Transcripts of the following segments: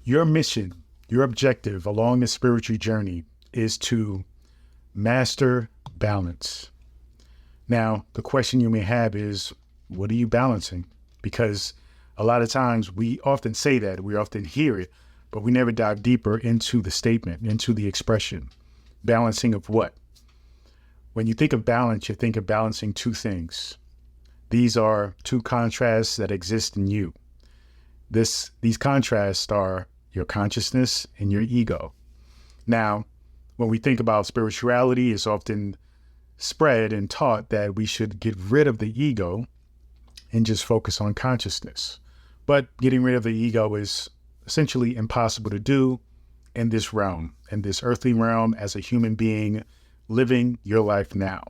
Your mission, your objective along this spiritual journey is to master balance. Now, the question you may have is, what are you balancing? Because a lot of times we often say that, we often hear it, but we never dive deeper into the statement, into the expression. Balancing of what? When you think of balance, you think of balancing two things. These are two contrasts that exist in you. These contrasts are your consciousness and your ego. Now, when we think about spirituality, it's often spread and taught that we should get rid of the ego and just focus on consciousness. But getting rid of the ego is essentially impossible to do in this realm, in this earthly realm, as a human being living your life now.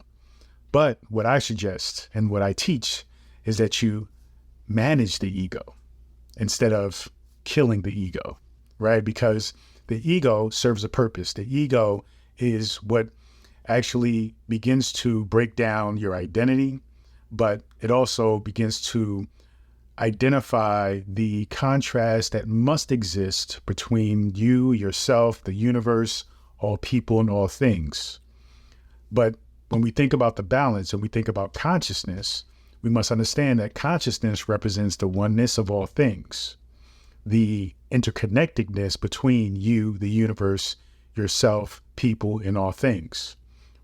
But what I suggest and what I teach is that you manage the ego instead of killing the ego, right? Because the ego serves a purpose. The ego is what actually begins to break down your identity, but it also begins to identify the contrast that must exist between you, yourself, the universe, all people, and all things. But when we think about the balance and we think about consciousness, we must understand that consciousness represents the oneness of all things, the interconnectedness between you, the universe, yourself, people, and all things.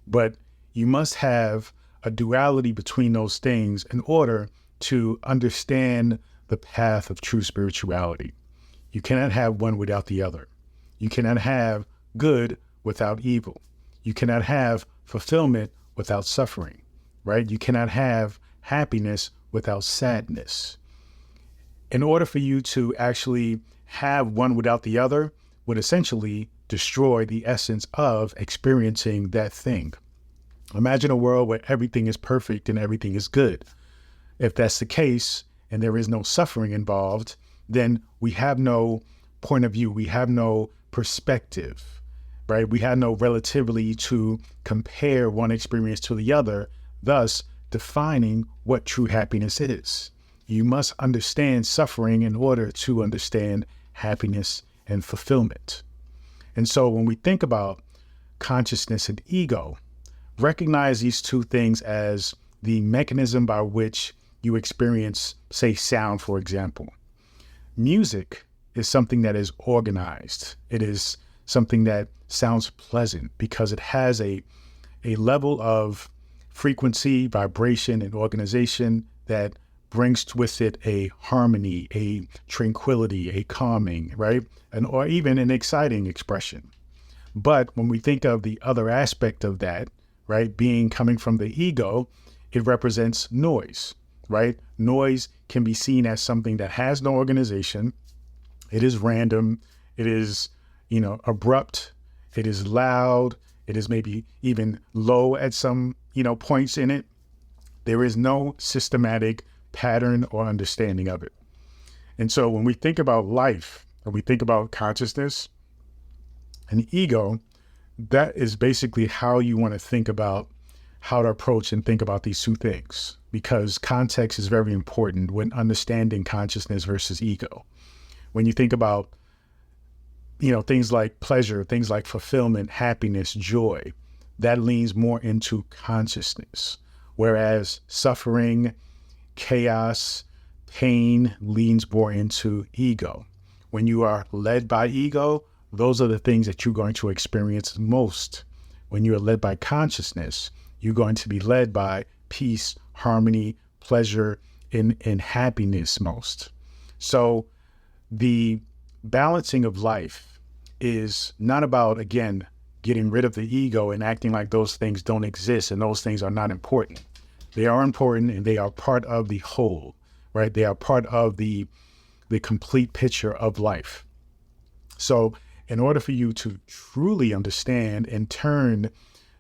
But you must have a duality between those things in order to understand the path of true spirituality. You cannot have one without the other. You cannot have good without evil. You cannot have fulfillment without suffering, right? You cannot have happiness without sadness. In order for you to actually have one without the other would essentially destroy the essence of experiencing that thing. Imagine a world where everything is perfect and everything is good. If that's the case and there is no suffering involved, then we have no point of view. We have no perspective, right? We have no relativity to compare one experience to the other, thus defining what true happiness is. You must understand suffering in order to understand happiness and fulfillment. And so when we think about consciousness and ego, recognize these two things as the mechanism by which you experience, say, sound, for example. Music is something that is organized. It is something that sounds pleasant because it has a level of frequency, vibration, and organization that brings with it a harmony, a tranquility, a calming, right? Or even an exciting expression. But when we think of the other aspect of that, right, coming from the ego, it represents noise, right? Noise can be seen as something that has no organization. It is random. It is, abrupt. It is loud. It is maybe even low at some, points in it. There is no systematic pattern or understanding of it. And so when we think about life, and we think about consciousness and ego, that is basically how you want to think about how to approach and think about these two things, because context is very important when understanding consciousness versus ego. When you think about, things like pleasure, things like fulfillment, happiness, joy, that leans more into consciousness, whereas suffering, chaos, pain leans more into ego. When you are led by ego, those are the things that you're going to experience most. When you are led by consciousness, you're going to be led by peace, harmony, pleasure, and happiness most. So the balancing of life is not about, again, getting rid of the ego and acting like those things don't exist and those things are not important. They are important and they are part of the whole, right? They are part of the complete picture of life. So in order for you to truly understand and turn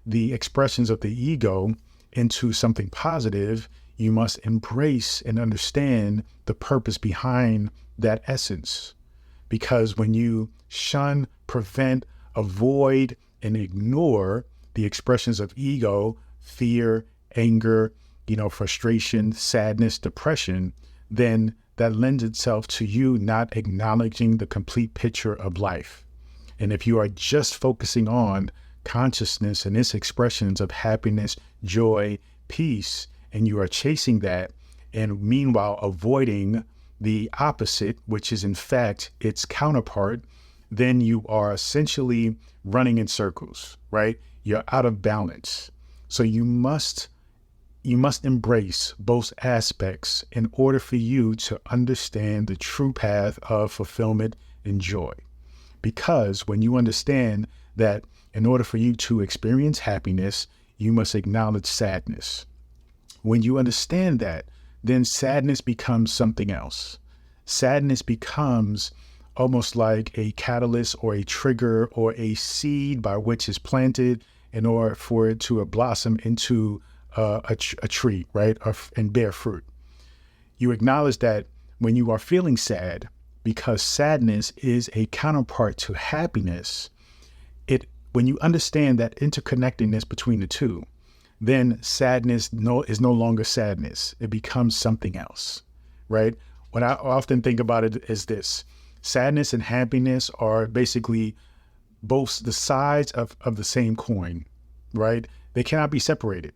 the expressions of the ego into something positive, you must embrace and understand the purpose behind that essence. Because when you shun, prevent, avoid, and ignore the expressions of ego, fear, anger, frustration, sadness, depression, then that lends itself to you not acknowledging the complete picture of life. And if you are just focusing on consciousness and its expressions of happiness, joy, peace, and you are chasing that, and meanwhile avoiding the opposite, which is in fact its counterpart, then you are essentially running in circles, right? You're out of balance. So you must embrace both aspects in order for you to understand the true path of fulfillment and joy. Because when you understand that in order for you to experience happiness, you must acknowledge sadness. When you understand that, then sadness becomes something else. Sadness becomes almost like a catalyst or a trigger or a seed by which is planted in order for it to blossom into a tree, right? And bear fruit. You acknowledge that when you are feeling sad, because sadness is a counterpart to happiness, when you understand that interconnectedness between the two, then sadness is no longer sadness. It becomes something else, right? What I often think about it is this: sadness and happiness are basically both the sides of the same coin, right? They cannot be separated.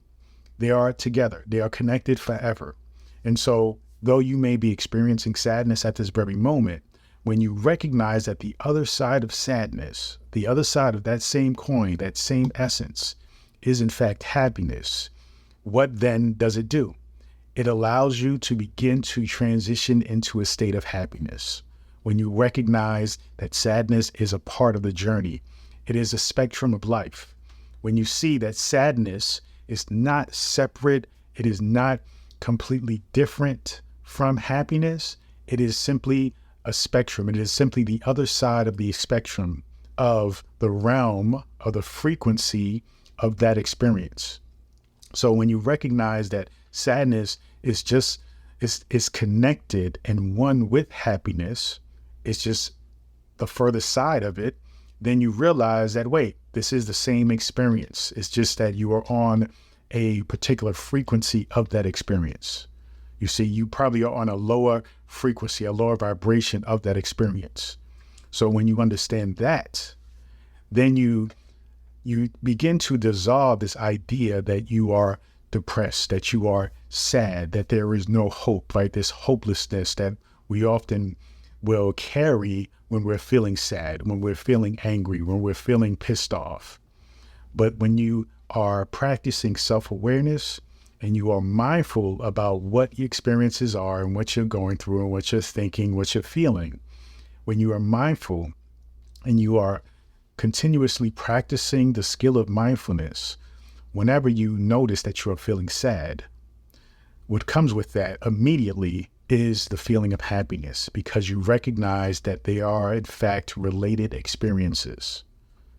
They are together. They are connected forever. And so, though you may be experiencing sadness at this very moment, when you recognize that the other side of sadness, the other side of that same coin, that same essence, is in fact happiness, what then does it do? It allows you to begin to transition into a state of happiness. When you recognize that sadness is a part of the journey, it is a spectrum of life. When you see that sadness is not separate, it is not completely different from happiness, it is simply a spectrum. It is simply the other side of the spectrum of the realm of the frequency of that experience. So when you recognize that sadness is connected and one with happiness, it's just the further side of it, then you realize that, wait, this is the same experience. It's just that you are on a particular frequency of that experience. You see, you probably are on a lower frequency, a lower vibration of that experience. So when you understand that, then you begin to dissolve this idea that you are depressed, that you are sad, that there is no hope, right? This hopelessness that we often will carry when we're feeling sad, when we're feeling angry, when we're feeling pissed off. But when you are practicing self-awareness and you are mindful about what your experiences are and what you're going through and what you're thinking, what you're feeling, when you are mindful and you are continuously practicing the skill of mindfulness, whenever you notice that you are feeling sad, what comes with that immediately is the feeling of happiness, because you recognize that they are in fact related experiences,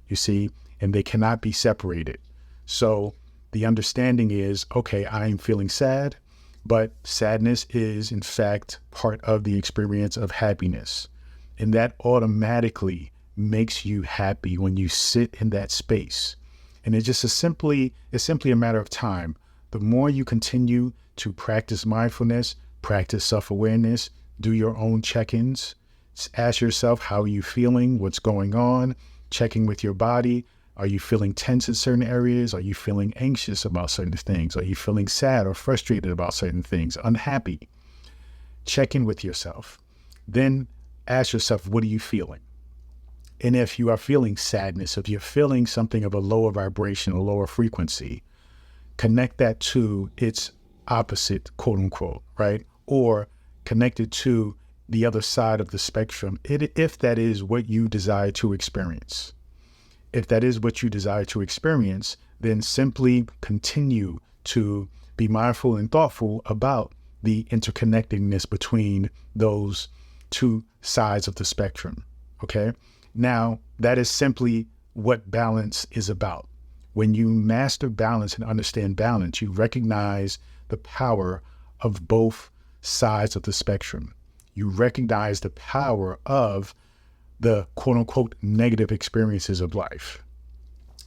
you see, and they cannot be separated. So the understanding is, okay, I'm feeling sad, but sadness is in fact part of the experience of happiness. And that automatically makes you happy when you sit in that space. And it's simply a matter of time. The more you continue to practice mindfulness, practice self-awareness, do your own check-ins, ask yourself, how are you feeling? What's going on? Checking with your body. Are you feeling tense in certain areas? Are you feeling anxious about certain things? Are you feeling sad or frustrated about certain things? Unhappy? Check in with yourself. Then ask yourself, what are you feeling? And if you are feeling sadness, if you're feeling something of a lower vibration, a lower frequency, connect that to its opposite, quote unquote, right? Or connect it to the other side of the spectrum, if that is what you desire to experience. If that is what you desire to experience, then simply continue to be mindful and thoughtful about the interconnectedness between those two sides of the spectrum, okay? Now, that is simply what balance is about. When you master balance and understand balance, you recognize the power of both sides of the spectrum. You recognize the power of the quote unquote negative experiences of life.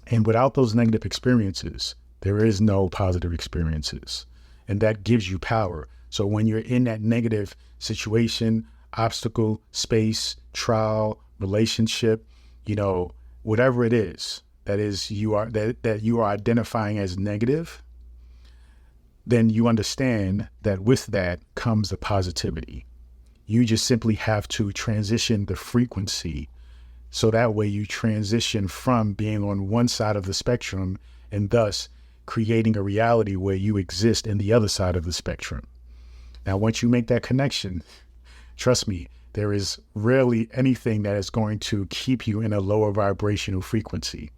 And without those negative experiences, there is no positive experiences. And that gives you power So when you're in that negative situation, obstacle, space, trial, relationship, whatever it is that you are identifying as negative, then you understand that with that comes the positivity. You just simply have to transition the frequency, so that way you transition from being on one side of the spectrum and thus creating a reality where you exist in the other side of the spectrum. Now, once you make that connection, trust me, there is rarely anything that is going to keep you in a lower vibrational frequency.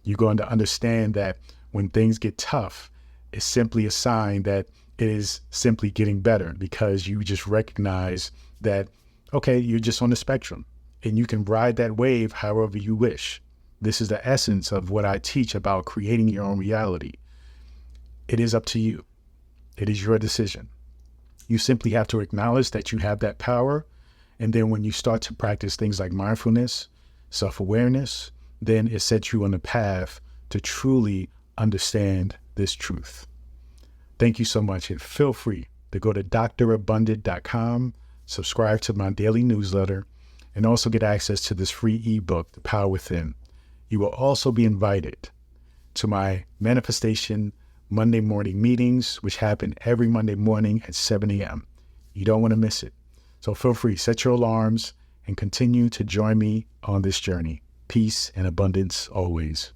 You're going to understand that when things get tough, it's simply a sign that it is simply getting better, because you just recognize that, okay, you're just on the spectrum and you can ride that wave however you wish. This is the essence of what I teach about creating your own reality. It is up to you. It is your decision. You simply have to acknowledge that you have that power. And then when you start to practice things like mindfulness, self-awareness, then it sets you on the path to truly understand this truth. Thank you so much. And feel free to go to drabundant.com, subscribe to my daily newsletter, and also get access to this free ebook, The Power Within. You will also be invited to my manifestation Monday morning meetings, which happen every Monday morning at 7 a.m. You don't want to miss it. So feel free, set your alarms and continue to join me on this journey. Peace and abundance always.